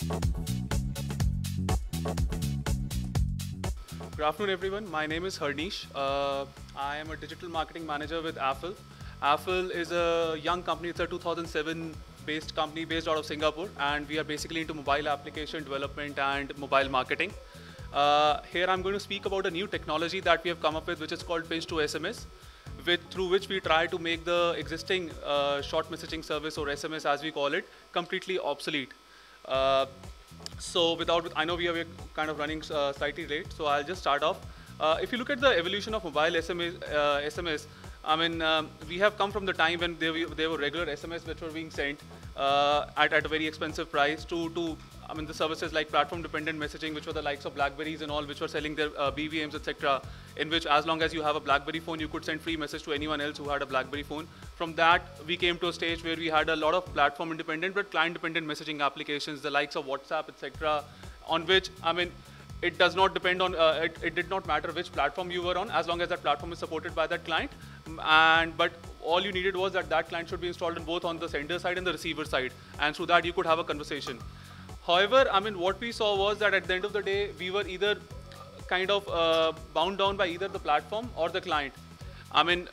Good afternoon, everyone. My name is Harnish. I am a digital marketing manager with Affle. Affle is a young company. It's a 2007 based company based out of Singapore, and we are basically into mobile application development and mobile marketing. Here I'm going to speak about a new technology that we have come up with, which is called Pinch to SMS, through which we try to make the existing short messaging service, or SMS as we call it, completely obsolete. Uh, I know we are kind of running slightly late, so I'll just start off. If you look at the evolution of mobile SMS, I mean, we have come from the time when there were regular SMS which were being sent at a very expensive price to I mean, the services like platform-dependent messaging, which were the likes of Blackberries and all, which were selling their BVMs, etc., in which as long as you have a Blackberry phone, you could send free message to anyone else who had a Blackberry phone. From that, we came to a stage where we had a lot of platform-independent but client-dependent messaging applications, the likes of WhatsApp, etc., on which, I mean, it does not depend on, it did not matter which platform you were on, as long as that platform is supported by that client. But all you needed was that client should be installed on both on the sender side and the receiver side, and through that you could have a conversation. However, I mean, what we saw was that at the end of the day, we were either kind of bound down by either the platform or the client. I mean,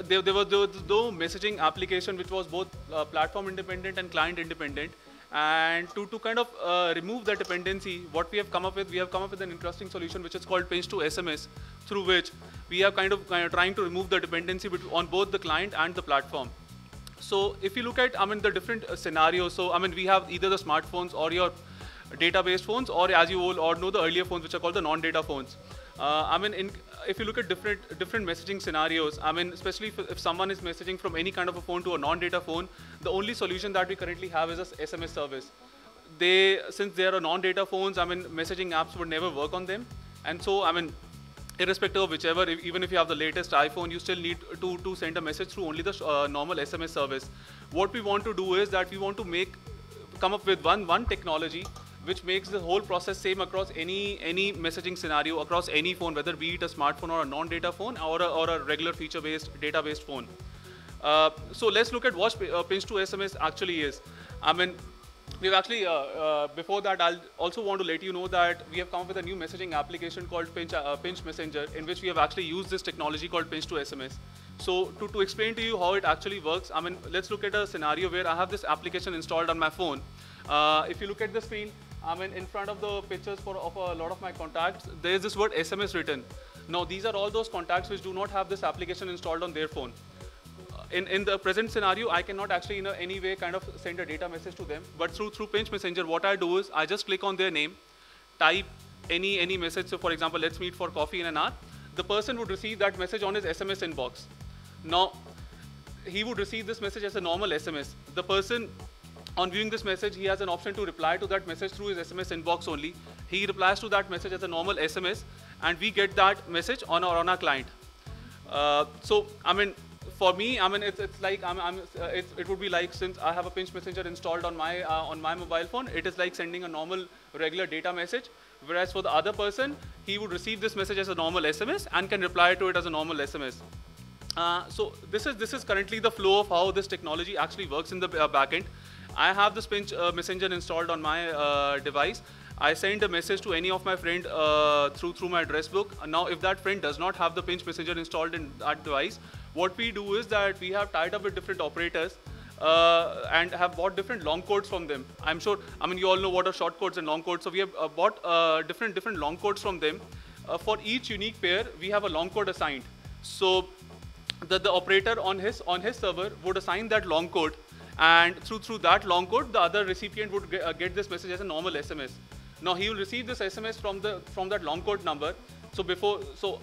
there was no messaging application which was both platform independent and client independent. And to kind of remove that dependency, what we have come up with an interesting solution which is called Pinch to SMS, through which we are kind of trying to remove the dependency on both the client and the platform. So if you look at, I mean, the different scenarios, so I mean, we have either the smartphones or your data-based phones, or as you all know, the earlier phones which are called the non-data phones. I mean, if you look at different messaging scenarios, I mean, especially if someone is messaging from any kind of a phone to a non-data phone, the only solution that we currently have is a SMS service. Since they are non-data phones, I mean, messaging apps would never work on them, and so I mean, irrespective of whichever, even if you have the latest iPhone, you still need to send a message through only the normal SMS service. What we want to do is that we want to come up with one technology which makes the whole process same across any messaging scenario, across any phone, whether be it a smartphone or a non-data phone or a regular feature-based, data-based phone. So let's look at what Pinch to SMS actually is. I mean, we've actually, before that, I'll also want to let you know that we have come up with a new messaging application called Pinch Messenger, in which we have actually used this technology called Pinch to SMS. So to explain to you how it actually works, I mean, let's look at a scenario where I have this application installed on my phone. If you look at the screen, I mean, in front of the pictures of a lot of my contacts, there is this word SMS written. Now, these are all those contacts which do not have this application installed on their phone. In the present scenario, I cannot actually in any way kind of send a data message to them. But through Pinch Messenger, what I do is I just click on their name, type any message. So for example, let's meet for coffee in an hour. The person would receive that message on his SMS inbox. Now, he would receive this message as a normal SMS. The person, on viewing this message, he has an option to reply to that message through his SMS inbox only. He replies to that message as a normal SMS, and we get that message on our client. So, I mean, for me, I mean, it's like it would be like, since I have a Pinch Messenger installed on my mobile phone, it is like sending a normal regular data message. Whereas for the other person, he would receive this message as a normal SMS and can reply to it as a normal SMS. So this is currently the flow of how this technology actually works in the backend. I have this Pinch Messenger installed on my device. I send a message to any of my friend through my address book. Now, if that friend does not have the Pinch Messenger installed in that device, what we do is that we have tied up with different operators and have bought different long codes from them. I'm sure, I mean, you all know what are short codes and long codes. So we have bought different long codes from them. For each unique pair, we have a long code assigned. So the operator on his server would assign that long code, and through that long code, the other recipient would get this message as a normal SMS. Now he will receive this SMS from that long code number. So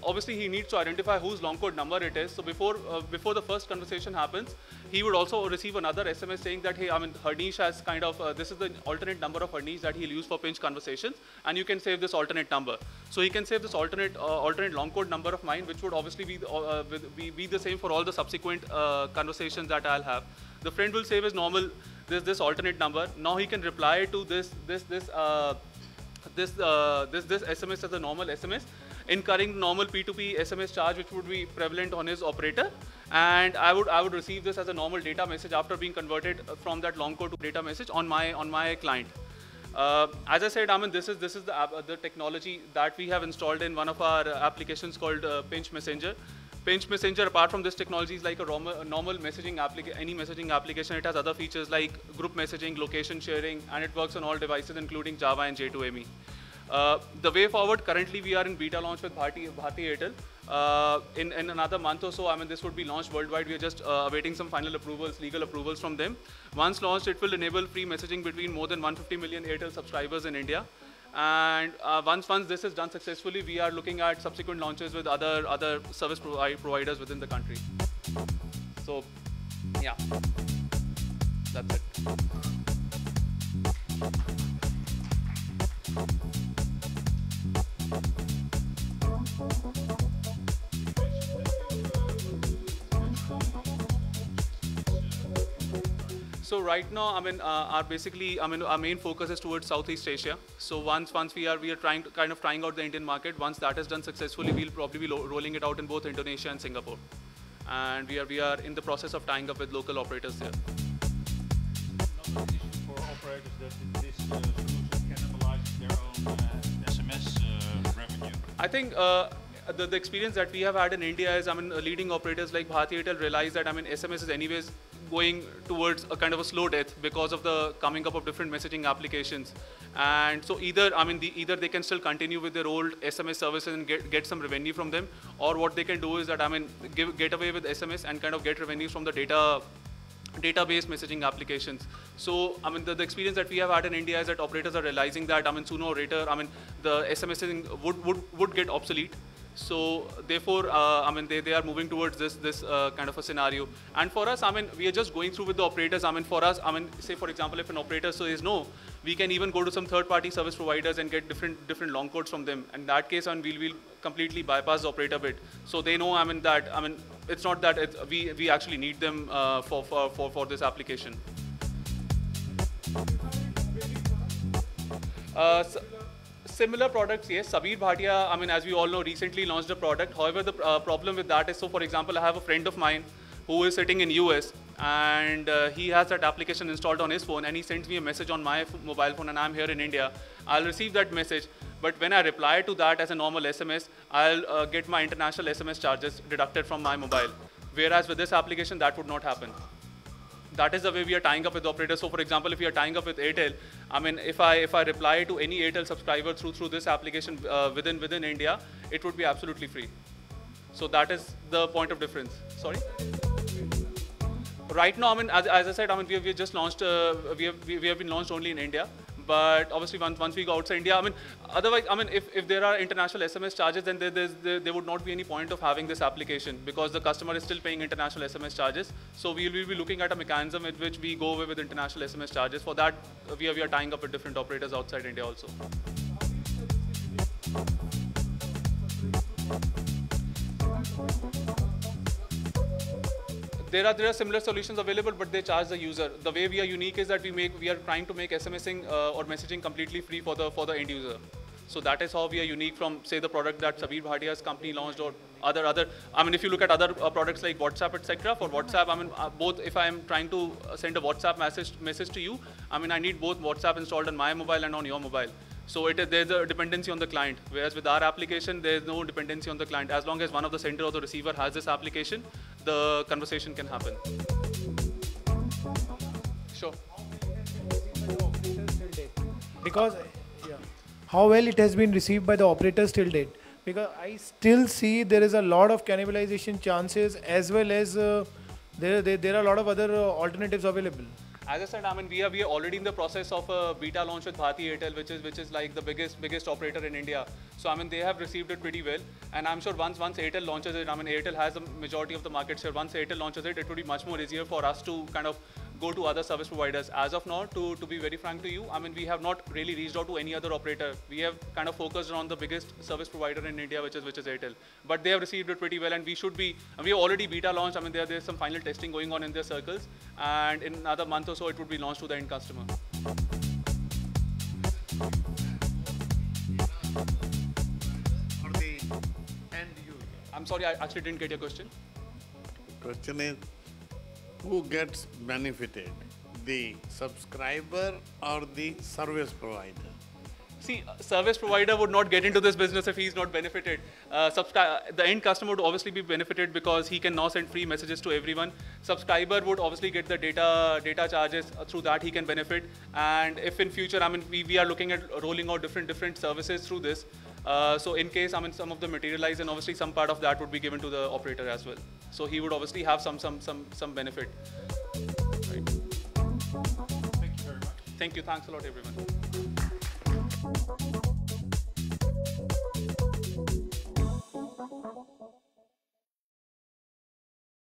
obviously he needs to identify whose long code number it is. So before the first conversation happens, he would also receive another SMS saying that, hey, I mean, Harnish has kind of this is the alternate number of Harnish that he'll use for Pinch conversations, and you can save this alternate number. So he can save this alternate long code number of mine, which would obviously be the same for all the subsequent conversations that I'll have. The friend will save his normal this alternate number. Now he can reply to this SMS as a normal SMS, incurring normal P2P SMS charge which would be prevalent on his operator, and I would receive this as a normal data message after being converted from that long code to data message on my client. As I said, I mean, this is the technology that we have installed in one of our applications called Pinch Messenger. Pinch Messenger, apart from this technology, is like a normal messaging any messaging application. It has other features like group messaging, location sharing, and it works on all devices, including Java and J2ME. The way forward, currently we are in beta launch with Bharti Airtel. In another month or so, I mean, this would be launched worldwide. We are just awaiting some final approvals, legal approvals from them. Once launched, it will enable free messaging between more than 150 million Airtel subscribers in India. And once this is done successfully, we are looking at subsequent launches with other service providers within the country. So, yeah, that's it. So right now, I mean, our main focus is towards Southeast Asia. So once we are trying out the Indian market. Once that is done successfully, we'll probably be rolling it out in both Indonesia and Singapore. And we are in the process of tying up with local operators there. Not an issue for operators that this solution cannibalizes their own SMS revenue. I think the experience that we have had in India is, I mean, leading operators like Bharti Airtel realize that, I mean, SMS is anyways going towards a kind of a slow death because of the coming up of different messaging applications. And so either they can still continue with their old SMS services and get some revenue from them, or what they can do is that, I mean, get away with SMS and kind of get revenues from the database messaging applications. So, I mean, the experience that we have had in India is that operators are realizing that, I mean, sooner or later, I mean, the SMSing would get obsolete. So therefore, I mean, they are moving towards this kind of a scenario. And for us, I mean, we are just going through with the operators. I mean, for us, I mean, say for example, if an operator says no, we can even go to some third-party service providers and get different long codes from them. In that case, I mean, we'll completely bypass the operator bit. So they know, I mean, it's not that we actually need them for this application. Similar products, yes. Sabir Bhatia, I mean, as we all know, recently launched a product. However, the problem with that is, so for example, I have a friend of mine who is sitting in US, and he has that application installed on his phone, and he sends me a message on my mobile phone, and I'm here in India. I'll receive that message, but when I reply to that as a normal SMS, I'll get my international SMS charges deducted from my mobile. Whereas with this application, that would not happen. That is the way we are tying up with the operators. So for example, if we are tying up with Airtel, I mean, if I reply to any Airtel subscriber through this application within India, it would be absolutely free. So that is the point of difference. Sorry? Right now, I mean, as I said, I mean, we have just launched, we have been launched only in India. But obviously, once we go outside India, I mean, otherwise, I mean, if there are international SMS charges, then there would not be any point of having this application, because the customer is still paying international SMS charges. So we will be looking at a mechanism in which we go away with international SMS charges. For that, we are tying up with different operators outside India also. There are similar solutions available, but they charge the user. The way we are unique is that we are trying to make SMSing or messaging completely free for the end user. So that is how we are unique from, say, the product that Sabir Bhatia's company launched, or other. I mean, if you look at other products like WhatsApp, etc. For WhatsApp, I mean, both. If I am trying to send a WhatsApp message to you, I mean, I need both WhatsApp installed on my mobile and on your mobile. So there's a dependency on the client. Whereas with our application, there's no dependency on the client. As long as one of the sender or the receiver has this application, the conversation can happen. Sure. Because how well it has been received by the operators till date. Because I still see there is a lot of cannibalization chances, as well as there are a lot of other alternatives available. As I said, I mean, we are already in the process of a beta launch with Bharti Airtel, which is like the biggest operator in India. So I mean, they have received it pretty well, and I'm sure once Airtel launches it, I mean, Airtel has the majority of the market share. Once Airtel launches it, it will be much more easier for us to kind of go to other service providers. As of now, to be very frank to you, I mean, we have not really reached out to any other operator. We have kind of focused on the biggest service provider in India, which is Airtel. But they have received it pretty well, and we have already beta launched. I mean, there's some final testing going on in their circles, and in another month or so, it would be launched to the end customer. Or the end user? I'm sorry, I actually didn't get your question. Question is, who gets benefited? the subscriber or the service provider? See, service provider would not get into this business if he's not benefited. The end customer would obviously be benefited because he can now send free messages to everyone. Subscriber would obviously get the data charges, through that he can benefit. And if in future, I mean, we are looking at rolling out different services through this. So in case, I mean, some of them materialize, and obviously some part of that would be given to the operator as well. So he would obviously have some benefit. Right. Thank you very much. Thank you. Thanks a lot, everyone.